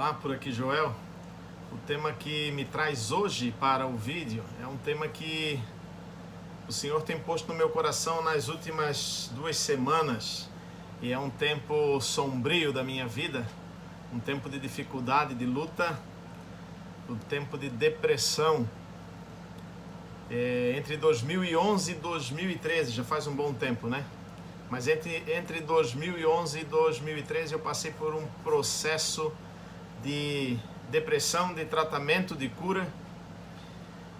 Olá, por aqui Joel. O tema que me traz hoje para o vídeo é um tema que o Senhor tem posto no meu coração nas últimas 2 semanas e é um tempo sombrio da minha vida, um tempo de dificuldade, de luta, um tempo de depressão. Entre 2011 e 2013, já faz um bom tempo, né? Mas entre 2011 e 2013 eu passei por um processo de depressão, de tratamento, de cura.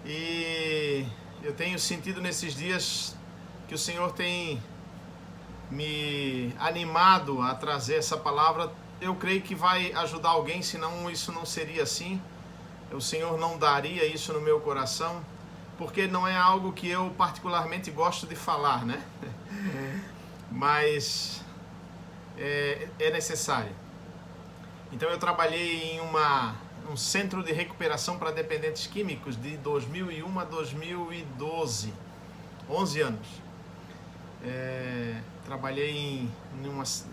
E eu tenho sentido nesses dias que o Senhor tem me animado a trazer essa palavra. Eu creio que vai ajudar alguém, senão isso não seria assim. O Senhor não daria isso no meu coração, porque não é algo que eu particularmente gosto de falar, né? Mas é necessário. Então eu trabalhei em um centro de recuperação para dependentes químicos de 2001 a 2012, 11 anos. Trabalhei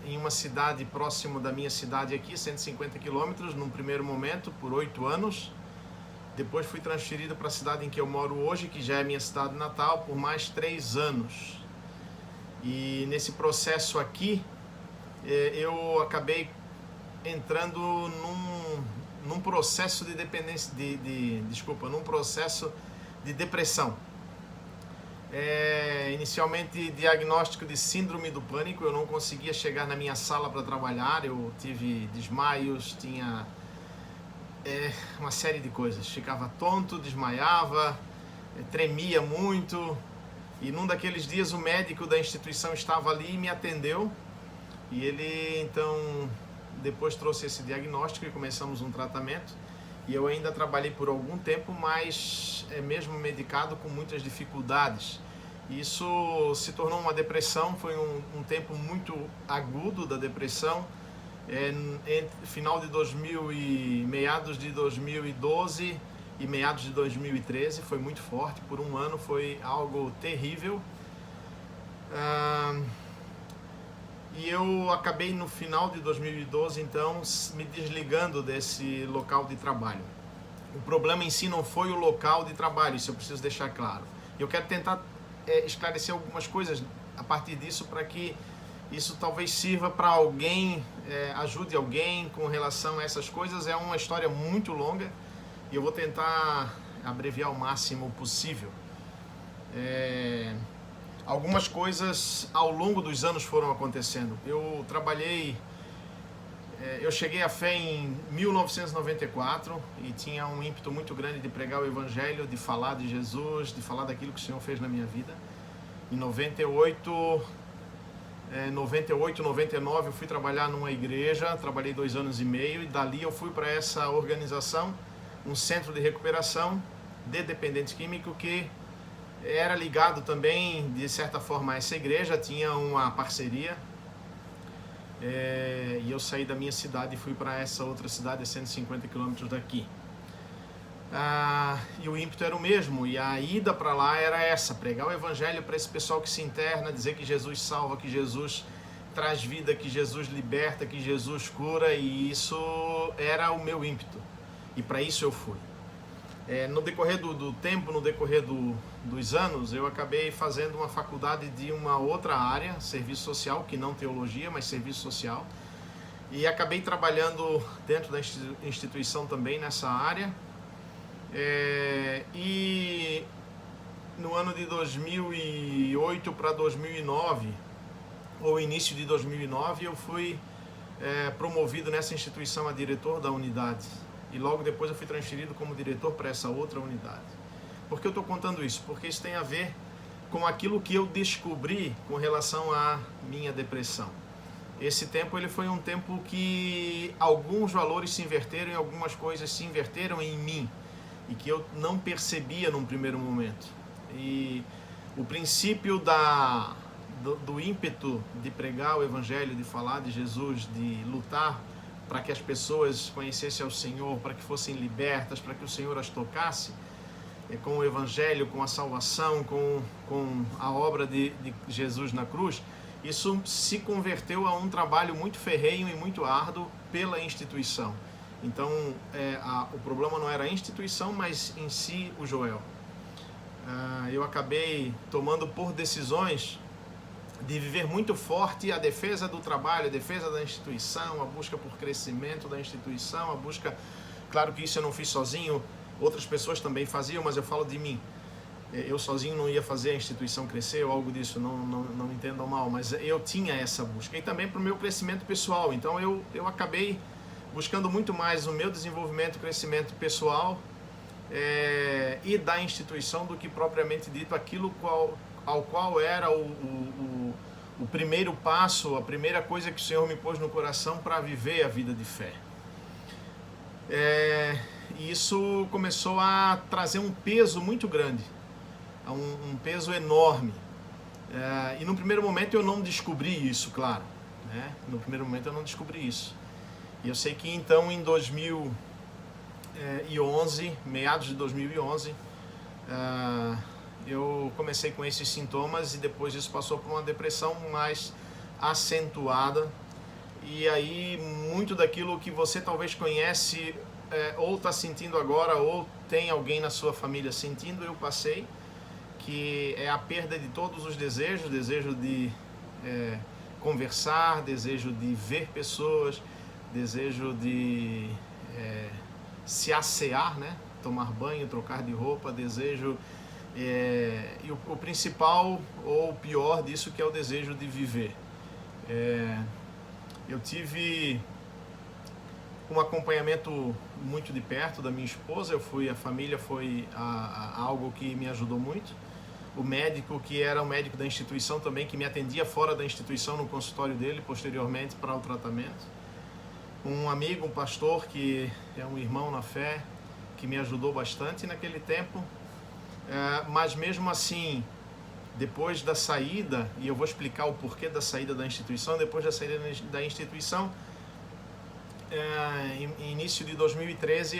em uma cidade próximo da minha cidade aqui, 150 quilômetros, num primeiro momento, por 8 anos. Depois fui transferido para a cidade em que eu moro hoje, que já é minha cidade natal, por mais 3 anos. E nesse processo aqui, eu acabei entrando num processo de dependência, num processo de depressão. Inicialmente diagnóstico de síndrome do pânico, eu não conseguia chegar na minha sala para trabalhar, eu tive desmaios, tinha uma série de coisas, ficava tonto, desmaiava, tremia muito, e num daqueles dias o médico da instituição estava ali e me atendeu, e ele então depois trouxe esse diagnóstico e começamos um tratamento. E eu ainda trabalhei por algum tempo, mas mesmo medicado, com muitas dificuldades. Isso se tornou uma depressão, foi um tempo muito agudo da depressão. Final de 2000 e meados de 2012 e meados de 2013, foi muito forte. Por um ano foi algo terrível. E eu acabei no final de 2012, então, me desligando desse local de trabalho. O problema em si não foi o local de trabalho, isso eu preciso deixar claro. Eu quero tentar esclarecer algumas coisas a partir disso, para que isso talvez sirva para alguém, ajude alguém com relação a essas coisas. É uma história muito longa e eu vou tentar abreviar o máximo possível. Algumas coisas ao longo dos anos foram acontecendo. Eu cheguei à fé em 1994 e tinha um ímpeto muito grande de pregar o Evangelho, de falar de Jesus, de falar daquilo que o Senhor fez na minha vida. Em 98, 99 eu fui trabalhar numa igreja, trabalhei 2 anos e meio, e dali eu fui para essa organização, um centro de recuperação de dependentes químicos, que era ligado também, de certa forma, a essa igreja, tinha uma parceria. E eu saí da minha cidade e fui para essa outra cidade, a 150 quilômetros daqui. E o ímpeto era o mesmo, e a ida para lá era essa: pregar o Evangelho para esse pessoal que se interna, dizer que Jesus salva, que Jesus traz vida, que Jesus liberta, que Jesus cura, e isso era o meu ímpeto, e para isso eu fui. No decorrer do tempo, no decorrer dos anos, eu acabei fazendo uma faculdade de uma outra área, serviço social, que não teologia, mas serviço social, e acabei trabalhando dentro da instituição também nessa área. E no ano de 2008 para 2009, ou início de 2009, eu fui promovido nessa instituição a diretor da unidade. E logo depois eu fui transferido como diretor para essa outra unidade. Por que eu estou contando isso? Porque isso tem a ver com aquilo que eu descobri com relação à minha depressão. Esse tempo ele foi um tempo que alguns valores se inverteram e algumas coisas se inverteram em mim, e que eu não percebia num primeiro momento. E o princípio do ímpeto de pregar o Evangelho, de falar de Jesus, de lutar para que as pessoas conhecessem ao Senhor, para que fossem libertas, para que o Senhor as tocasse, com o Evangelho, com a salvação, com a obra de Jesus na cruz, isso se converteu a um trabalho muito ferrenho e muito árduo pela instituição. Então, o problema não era a instituição, mas em si o Joel. Eu acabei tomando por decisões de viver muito forte a defesa do trabalho, a defesa da instituição, a busca por crescimento da instituição, a busca... Claro que isso eu não fiz sozinho, outras pessoas também faziam, mas eu falo de mim. Eu sozinho não ia fazer a instituição crescer ou algo disso, não me entendam mal, mas eu tinha essa busca. E também para o meu crescimento pessoal. Então eu acabei buscando muito mais o meu desenvolvimento, crescimento pessoal e da instituição do que propriamente dito aquilo ao qual era o primeiro passo, a primeira coisa que o Senhor me pôs no coração para viver a vida de fé. E isso começou a trazer um peso muito grande, um peso enorme. E no primeiro momento eu não descobri isso, claro. Né? No primeiro momento eu não descobri isso. E eu sei que então em 2011, meados de 2011, eu comecei com esses sintomas e depois isso passou por uma depressão mais acentuada. E aí muito daquilo que você talvez conhece ou está sentindo agora ou tem alguém na sua família sentindo, eu passei, que é a perda de todos os desejos, desejo de conversar, desejo de ver pessoas, desejo de se assear, né? Tomar banho, trocar de roupa, desejo... e o principal ou o pior disso que é o desejo de viver. Eu tive um acompanhamento muito de perto da minha esposa, a família foi algo que me ajudou muito. O médico, que era o médico da instituição também, que me atendia fora da instituição no consultório dele, posteriormente para o tratamento. Um amigo, um pastor, que é um irmão na fé, que me ajudou bastante naquele tempo. Mas mesmo assim, depois da saída, e eu vou explicar o porquê da saída da instituição, depois da saída da instituição, em início de 2013,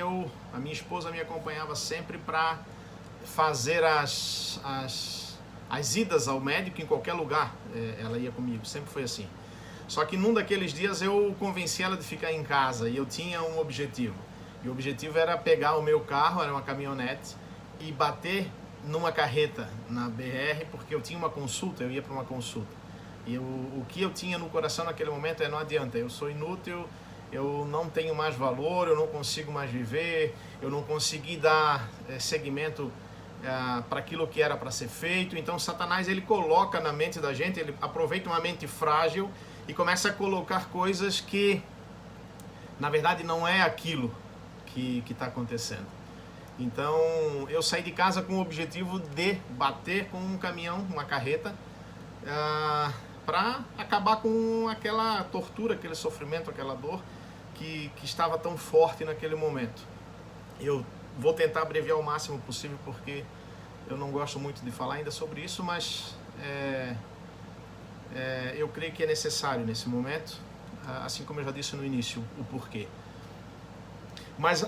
a minha esposa me acompanhava sempre para fazer as idas ao médico em qualquer lugar. Ela ia comigo, sempre foi assim. Só que num daqueles dias eu convenci ela de ficar em casa e eu tinha um objetivo. E o objetivo era pegar o meu carro, era uma caminhonete, e bater numa carreta na BR, porque eu tinha uma consulta, eu ia para uma consulta. E o que eu tinha no coração naquele momento não adianta, eu sou inútil, eu não tenho mais valor, eu não consigo mais viver, eu não consegui dar seguimento para aquilo que era para ser feito. Então Satanás, ele coloca na mente da gente, ele aproveita uma mente frágil e começa a colocar coisas que na verdade não é aquilo que está acontecendo. Então eu saí de casa com o objetivo de bater com um caminhão, uma carreta, para acabar com aquela tortura, aquele sofrimento, aquela dor que estava tão forte naquele momento. Eu vou tentar abreviar o máximo possível, porque eu não gosto muito de falar ainda sobre isso, mas eu creio que é necessário nesse momento, assim como eu já disse no início, o porquê. Mas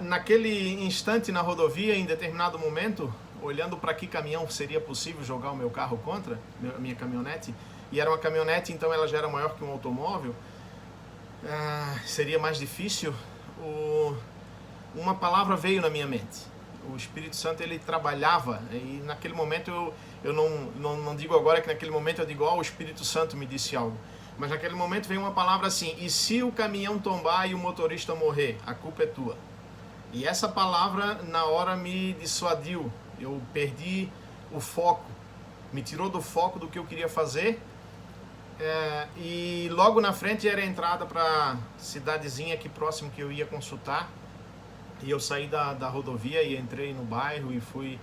naquele instante na rodovia, em determinado momento, olhando para que caminhão seria possível jogar o meu carro contra, a minha caminhonete, e era uma caminhonete, então ela já era maior que um automóvel, seria mais difícil, uma palavra veio na minha mente. O Espírito Santo, ele trabalhava, e naquele momento eu não digo agora que naquele momento eu digo, o Espírito Santo me disse algo. Mas naquele momento veio uma palavra assim: e se o caminhão tombar e o motorista morrer, a culpa é tua. E essa palavra na hora me dissuadiu, eu perdi o foco, me tirou do foco do que eu queria fazer. E logo na frente era a entrada para a cidadezinha aqui próximo que eu ia consultar. E eu saí da rodovia e entrei no bairro e fui...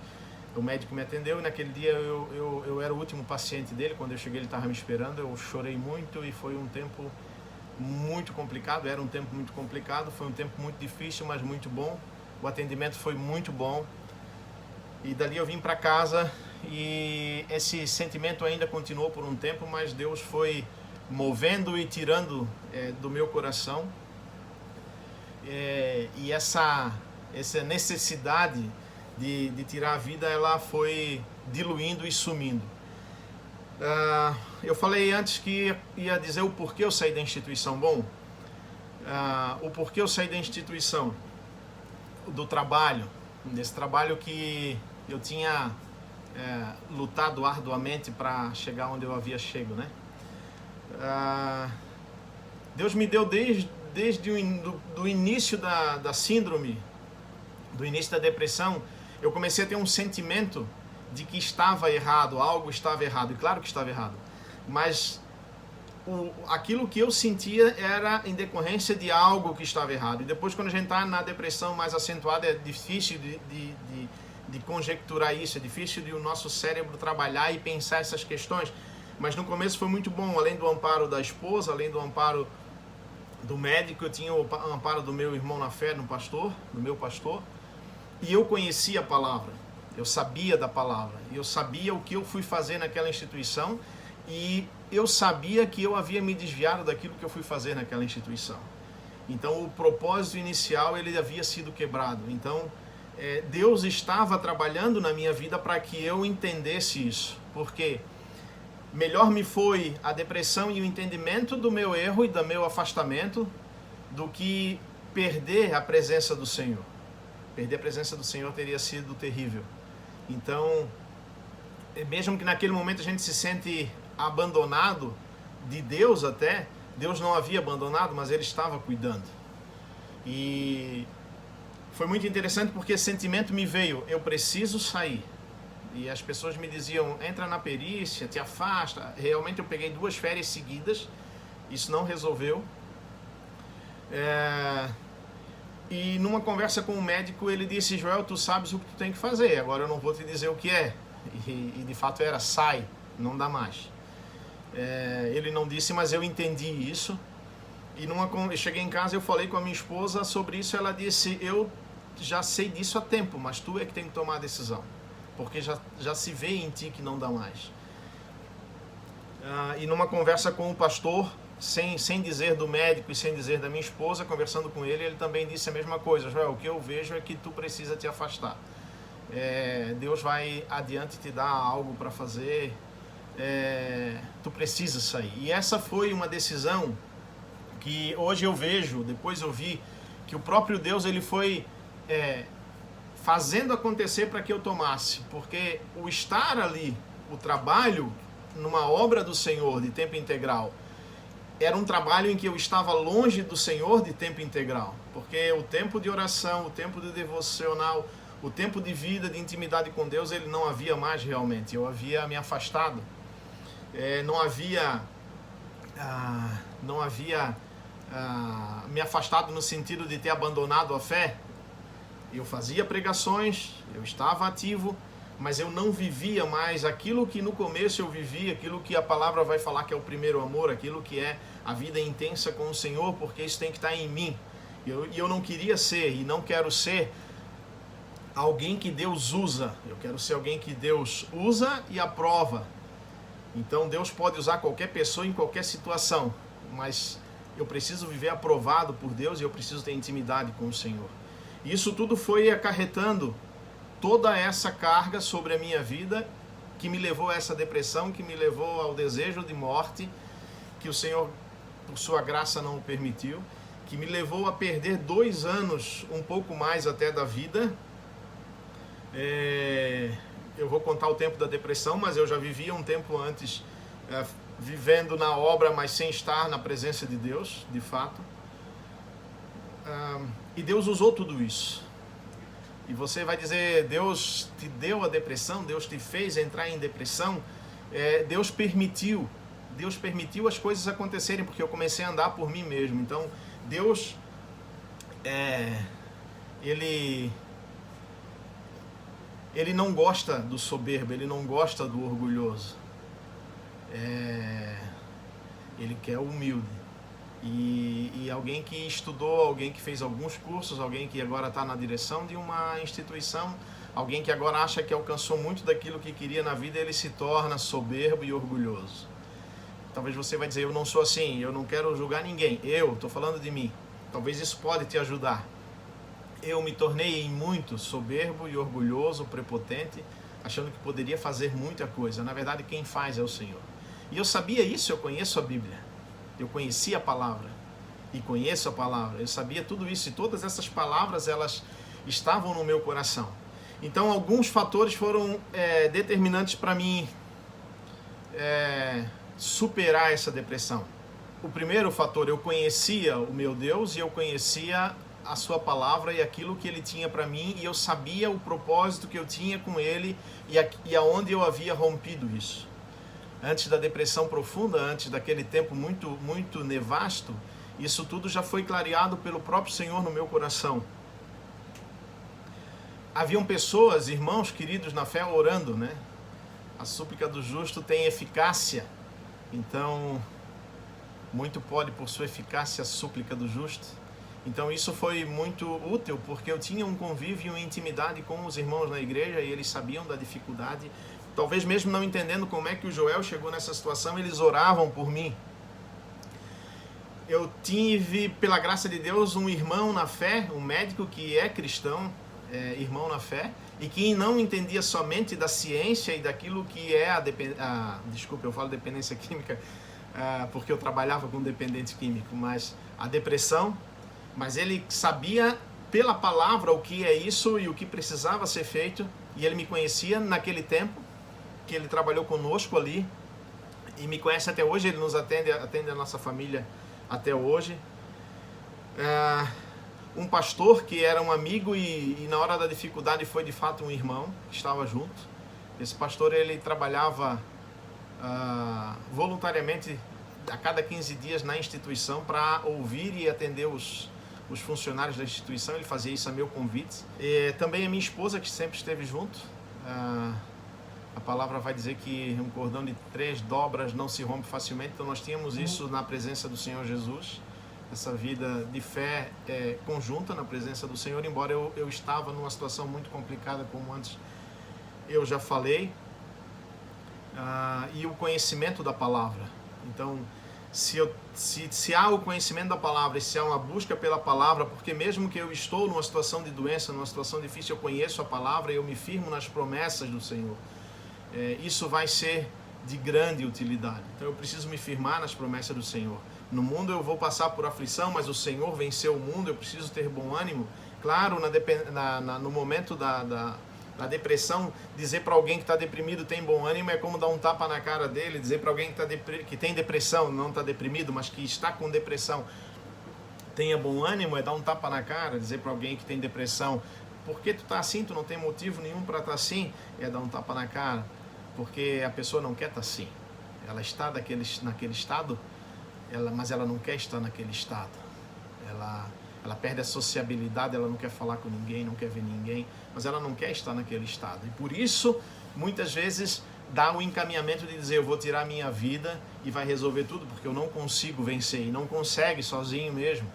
O médico me atendeu e naquele dia eu era o último paciente dele. Quando eu cheguei ele estava me esperando, eu chorei muito e foi um tempo muito complicado. Era um tempo muito complicado, foi um tempo muito difícil, mas muito bom. O atendimento foi muito bom. E dali eu vim para casa e esse sentimento ainda continuou por um tempo, mas Deus foi movendo e tirando do meu coração. E essa necessidade de tirar a vida, ela foi diluindo e sumindo. Eu falei antes que ia dizer o porquê eu saí da instituição. Bom, o porquê eu saí da instituição, do trabalho, desse trabalho que eu tinha lutado arduamente para chegar onde eu havia chego, né? Deus me deu desde o início da síndrome, do início da depressão, eu comecei a ter um sentimento de que estava errado, algo estava errado, e claro que estava errado, mas aquilo que eu sentia era em decorrência de algo que estava errado. E depois, quando a gente está na depressão mais acentuada, é difícil de conjecturar isso, é difícil de o nosso cérebro trabalhar e pensar essas questões. Mas no começo foi muito bom, além do amparo da esposa, além do amparo do médico, eu tinha o amparo do meu irmão na fé, do meu pastor, e eu conhecia a palavra, eu sabia da palavra, eu sabia o que eu fui fazer naquela instituição, e eu sabia que eu havia me desviado daquilo que eu fui fazer naquela instituição. Então o propósito inicial ele havia sido quebrado. Então Deus estava trabalhando na minha vida para que eu entendesse isso, porque melhor me foi a depressão e o entendimento do meu erro e do meu afastamento do que perder a presença do Senhor. Perder a presença do Senhor teria sido terrível. Então, mesmo que naquele momento a gente se sente abandonado de Deus até, Deus não havia abandonado, mas Ele estava cuidando. E foi muito interessante porque esse sentimento me veio, eu preciso sair. E as pessoas me diziam, entra na perícia, te afasta. Realmente eu peguei 2 férias seguidas, isso não resolveu. E numa conversa com o médico ele disse, Joel, tu sabes o que tu tem que fazer, agora eu não vou te dizer o que é. E de fato era, sai, não dá mais. Ele não disse, mas eu entendi isso. E eu cheguei em casa, eu falei com a minha esposa sobre isso, ela disse, eu já sei disso há tempo, mas tu é que tem que tomar a decisão, porque já se vê em ti que não dá mais. E numa conversa com o pastor, sem dizer do médico e sem dizer da minha esposa, conversando com ele, ele também disse a mesma coisa, Joel, o que eu vejo é que tu precisa te afastar. Deus vai adiante te dar algo para fazer, tu precisa sair. E essa foi uma decisão que hoje eu vejo, depois eu vi, que o próprio Deus ele foi fazendo acontecer para que eu tomasse, porque o estar ali, o trabalho numa obra do Senhor de tempo integral, era um trabalho em que eu estava longe do Senhor de tempo integral, porque o tempo de oração, o tempo de devocional, o tempo de vida, de intimidade com Deus, ele não havia mais realmente, eu havia me afastado, não havia me afastado no sentido de ter abandonado a fé. Eu fazia pregações, eu estava ativo, mas eu não vivia mais aquilo que no começo eu vivia, aquilo que a palavra vai falar que é o primeiro amor, aquilo que é a vida intensa com o Senhor, porque isso tem que estar em mim. E eu não queria ser e não quero ser alguém que Deus usa, eu quero ser alguém que Deus usa e aprova. Então Deus pode usar qualquer pessoa em qualquer situação, mas eu preciso viver aprovado por Deus e eu preciso ter intimidade com o Senhor. E isso tudo foi acarretando toda essa carga sobre a minha vida, que me levou a essa depressão, que me levou ao desejo de morte, que o Senhor, por sua graça, não o permitiu, que me levou a perder 2 anos, um pouco mais até da vida. Eu vou contar o tempo da depressão, mas eu já vivia um tempo antes, vivendo na obra, mas sem estar na presença de Deus, de fato. E Deus usou tudo isso. E você vai dizer, Deus te deu a depressão, Deus te fez entrar em depressão. Deus permitiu as coisas acontecerem, porque eu comecei a andar por mim mesmo. Então, Deus, Ele não gosta do soberbo, Ele não gosta do orgulhoso. Ele quer o humilde. E alguém que estudou, alguém que fez alguns cursos, alguém que agora está na direção de uma instituição, alguém que agora acha que alcançou muito daquilo que queria na vida, ele se torna soberbo e orgulhoso. Talvez você vai dizer, eu não sou assim, eu não quero julgar ninguém, eu estou falando de mim. Talvez isso pode te ajudar. Eu me tornei em muito soberbo e orgulhoso, prepotente, achando que poderia fazer muita coisa. Na verdade, quem faz é o Senhor. E eu sabia isso, eu conheço a Bíblia. Eu conhecia a palavra. e conheço a palavra. Eu sabia tudo isso e todas essas palavras elas estavam no meu coração. Então alguns fatores foram determinantes para mim superar essa depressão. O primeiro fator, eu conhecia o meu Deus e eu conhecia a sua palavra e aquilo que ele tinha para mim, e eu sabia o propósito que eu tinha com ele e aonde eu havia rompido isso. Antes da depressão profunda, antes daquele tempo muito nefasto, isso tudo já foi clareado pelo próprio Senhor no meu coração. Haviam pessoas, irmãos queridos na fé, orando, né? A súplica do justo tem eficácia. Então, muito pode por sua eficácia a súplica do justo. Então isso foi muito útil, porque eu tinha um convívio e uma intimidade com os irmãos na igreja e eles sabiam da dificuldade. Talvez mesmo não entendendo como é que o Joel chegou nessa situação, eles oravam por mim. Eu tive, pela graça de Deus, um irmão na fé, um médico que é cristão, irmão na fé, e que não entendia somente da ciência e daquilo que é desculpa, eu falo dependência química, porque eu trabalhava com dependente químico, mas a depressão, mas ele sabia pela palavra o que é isso e o que precisava ser feito, e ele me conhecia naquele tempo, que ele trabalhou conosco ali, e me conhece até hoje, ele nos atende a nossa família até hoje. Um pastor que era um amigo e na hora da dificuldade foi de fato um irmão que estava junto. Esse pastor, ele trabalhava voluntariamente a cada 15 dias na instituição para ouvir e atender os funcionários da instituição. Ele fazia isso a meu convite. E também a minha esposa, que sempre esteve junto. A palavra vai dizer que um cordão de 3 dobras não se rompe facilmente. Então nós tínhamos isso na presença do Senhor Jesus, essa vida de fé conjunta na presença do Senhor, embora eu estava numa situação muito complicada, como antes eu já falei, e o conhecimento da palavra. Então, se há o conhecimento da palavra e se há uma busca pela palavra, porque mesmo que eu estou numa situação de doença, numa situação difícil, eu conheço a palavra e eu me firmo nas promessas do Senhor, isso vai ser de grande utilidade. Então eu preciso me firmar nas promessas do Senhor. No mundo eu vou passar por aflição, mas o Senhor venceu o mundo, eu preciso ter bom ânimo. Claro, no momento da depressão, dizer para alguém que está deprimido tem bom ânimo é como dar um tapa na cara dele. Dizer para alguém que tem depressão, não está deprimido, mas que está com depressão, tenha bom ânimo, é dar um tapa na cara. Dizer para alguém que tem depressão, por que tu está assim, tu não tem motivo nenhum para estar assim, é dar um tapa na cara. Porque a pessoa não quer estar assim. Ela está naquele estado, mas ela não quer estar naquele estado. Ela perde a sociabilidade, ela não quer falar com ninguém, não quer ver ninguém, mas ela não quer estar naquele estado. E por isso, muitas vezes, dá o encaminhamento de dizer, eu vou tirar minha vida e vai resolver tudo, porque eu não consigo vencer. E não consegue sozinho mesmo.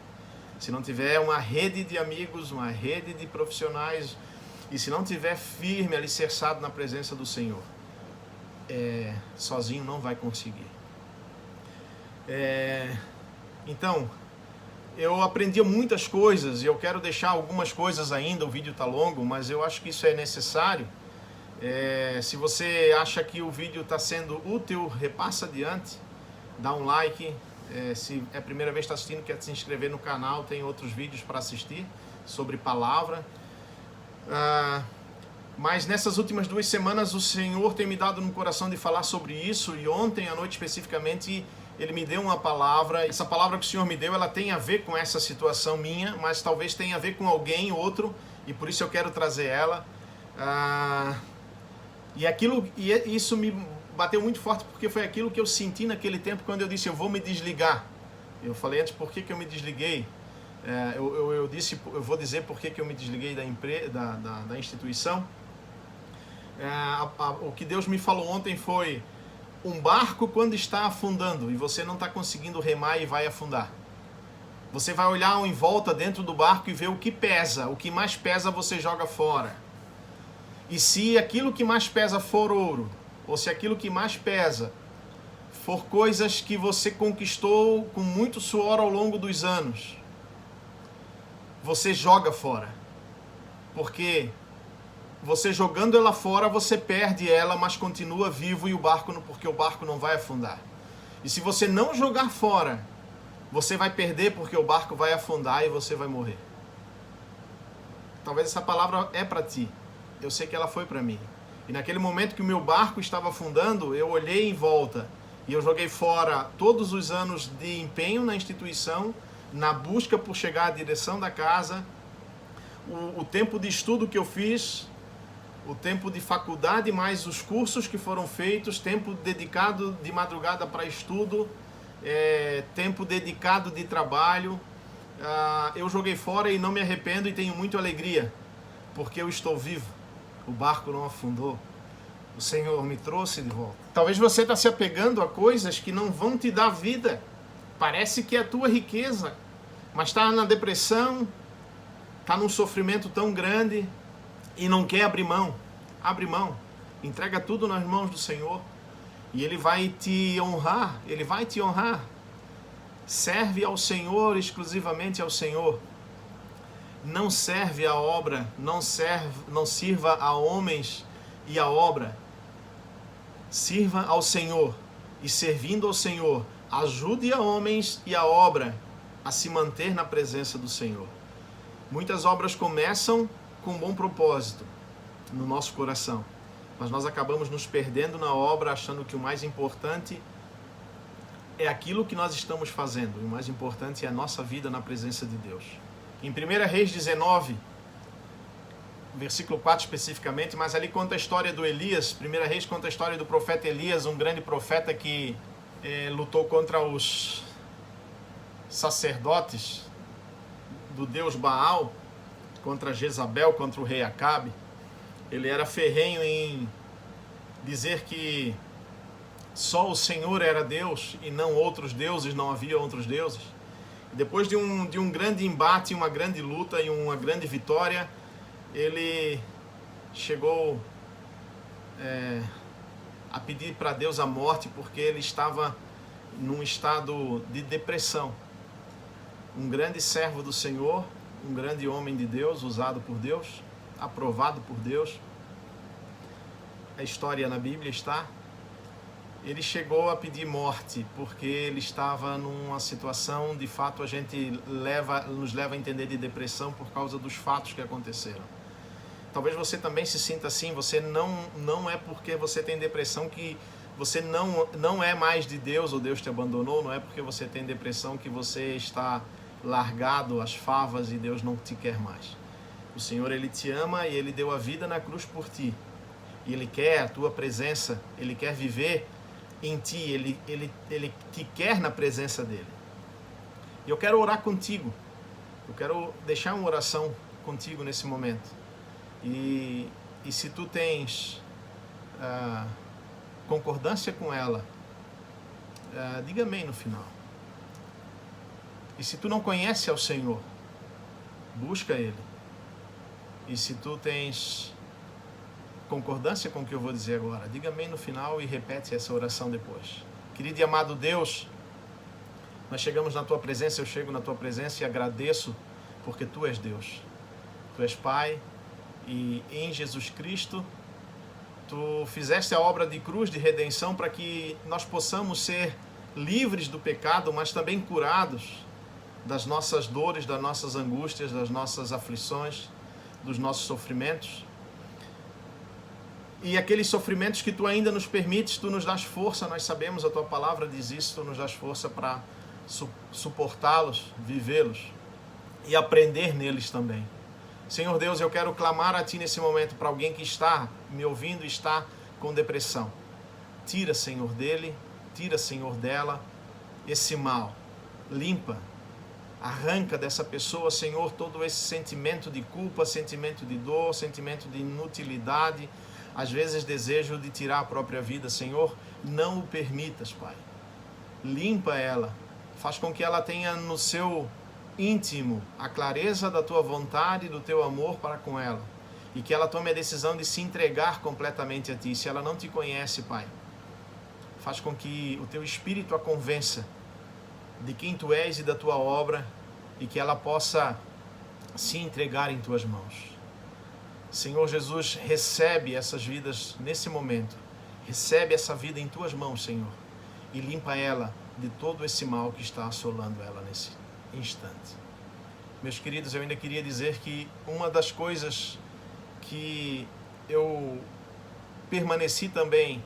Se não tiver uma rede de amigos, uma rede de profissionais, e se não tiver firme, alicerçado na presença do Senhor, sozinho não vai conseguir. Então, eu aprendi muitas coisas e eu quero deixar algumas coisas ainda. O vídeo está longo, mas eu acho que isso é necessário. Se você acha que o vídeo está sendo útil, repassa adiante, dá um like. Se é a primeira vez que está assistindo, quer se inscrever no canal, tem outros vídeos para assistir sobre palavra. Mas nessas últimas 2 semanas o Senhor tem me dado no coração de falar sobre isso, e ontem à noite especificamente Ele me deu uma palavra. Essa palavra que o Senhor me deu, ela tem a ver com essa situação minha, mas talvez tenha a ver com alguém, outro, e por isso eu quero trazer ela. E isso me bateu muito forte, porque foi aquilo que eu senti naquele tempo quando eu disse, eu vou me desligar. Eu falei antes por que eu me desliguei. Eu disse, eu vou dizer por que eu me desliguei da instituição. O que Deus me falou ontem foi: um barco quando está afundando e você não está conseguindo remar e vai afundar, você vai olhar em volta dentro do barco e ver o que pesa, o que mais pesa você joga fora. E se aquilo que mais pesa for ouro, ou se aquilo que mais pesa for coisas que você conquistou com muito suor ao longo dos anos, você joga fora. Porque você jogando ela fora, você perde ela, mas continua vivo porque o barco não vai afundar. E se você não jogar fora, você vai perder porque o barco vai afundar e você vai morrer. Talvez essa palavra é para ti. Eu sei que ela foi para mim. E naquele momento que o meu barco estava afundando, eu olhei em volta e eu joguei fora todos os anos de empenho na instituição, na busca por chegar à direção da casa, o tempo de estudo que eu fiz, o tempo de faculdade, mais os cursos que foram feitos, tempo dedicado de madrugada para estudo, tempo dedicado de trabalho. Eu joguei fora e não me arrependo e tenho muita alegria, porque eu estou vivo. O barco não afundou. O Senhor me trouxe de volta. Talvez você está se apegando a coisas que não vão te dar vida. Parece que é a tua riqueza, mas está na depressão, está num sofrimento tão grande e não quer abrir mão. Abre mão. Entrega tudo nas mãos do Senhor e Ele vai te honrar. Ele vai te honrar. Serve ao Senhor, exclusivamente ao Senhor. Não serve a obra, não sirva a homens e a obra. Sirva ao Senhor. E servindo ao Senhor, ajude a homens e a obra a se manter na presença do Senhor. Muitas obras começam com um bom propósito no nosso coração, mas nós acabamos nos perdendo na obra, achando que o mais importante é aquilo que nós estamos fazendo. O mais importante é a nossa vida na presença de Deus. Em 1 Reis 19, versículo 4 especificamente, mas ali conta a história do Elias. 1 Reis conta a história do profeta Elias, um grande profeta que lutou contra os sacerdotes do deus Baal, contra Jezabel, contra o rei Acabe. Ele era ferrenho em dizer que só o Senhor era Deus e não outros deuses, não havia outros deuses. Depois de um grande embate, uma grande luta e uma grande vitória, ele chegou a pedir para Deus a morte porque ele estava num estado de depressão. Um grande servo do Senhor, um grande homem de Deus, usado por Deus, aprovado por Deus. A história na Bíblia está. Ele chegou a pedir morte, porque ele estava numa situação, de fato, a gente nos leva a entender de depressão por causa dos fatos que aconteceram. Talvez você também se sinta assim, você não é porque você tem depressão que você não é mais de Deus ou Deus te abandonou, não é porque você tem depressão que você está largado às favas e Deus não te quer mais. O Senhor, Ele te ama e Ele deu a vida na cruz por ti. E Ele quer a tua presença, Ele quer viver em ti, ele te quer na presença dele. E eu quero orar contigo. Eu quero deixar uma oração contigo nesse momento. E se tu tens concordância com ela, diga amém no final. E se tu não conhece ao Senhor, busca Ele. E se tu tens concordância com o que eu vou dizer agora, diga amém no final e repete essa oração depois. Querido e amado Deus, nós chegamos na Tua presença, eu chego na Tua presença e agradeço porque Tu és Deus. Tu és Pai e em Jesus Cristo Tu fizeste a obra de cruz, de redenção, para que nós possamos ser livres do pecado, mas também curados das nossas dores, das nossas angústias, das nossas aflições, dos nossos sofrimentos. E aqueles sofrimentos que Tu ainda nos permites, Tu nos dás força, nós sabemos, a Tua palavra diz isso, Tu nos dás força para suportá-los, vivê-los e aprender neles também. Senhor Deus, eu quero clamar a Ti nesse momento para alguém que está me ouvindo e está com depressão. Tira, Senhor, dele, tira, Senhor, dela, esse mal. Limpa, arranca dessa pessoa, Senhor, todo esse sentimento de culpa, sentimento de dor, sentimento de inutilidade, às vezes desejo de tirar a própria vida. Senhor, não o permitas, Pai. Limpa ela, faz com que ela tenha no seu íntimo a clareza da Tua vontade e do Teu amor para com ela, e que ela tome a decisão de se entregar completamente a Ti. Se ela não Te conhece, Pai, faz com que o Teu Espírito a convença de quem Tu és e da Tua obra, e que ela possa se entregar em Tuas mãos. Senhor Jesus, recebe essas vidas nesse momento. Recebe essa vida em Tuas mãos, Senhor. E limpa ela de todo esse mal que está assolando ela nesse instante. Meus queridos, eu ainda queria dizer que uma das coisas que eu permaneci também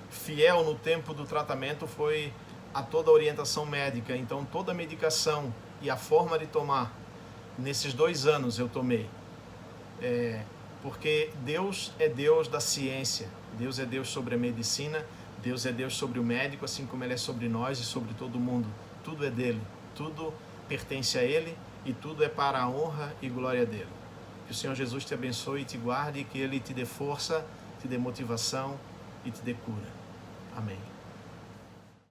fiel no tempo do tratamento foi a toda a orientação médica. Então, toda a medicação e a forma de tomar, nesses 2 anos eu tomei. Porque Deus é Deus da ciência, Deus é Deus sobre a medicina, Deus é Deus sobre o médico, assim como Ele é sobre nós e sobre todo mundo. Tudo é dele, tudo pertence a Ele e tudo é para a honra e glória dele. Que o Senhor Jesus te abençoe e te guarde, que Ele te dê força, te dê motivação e te dê cura. Amém.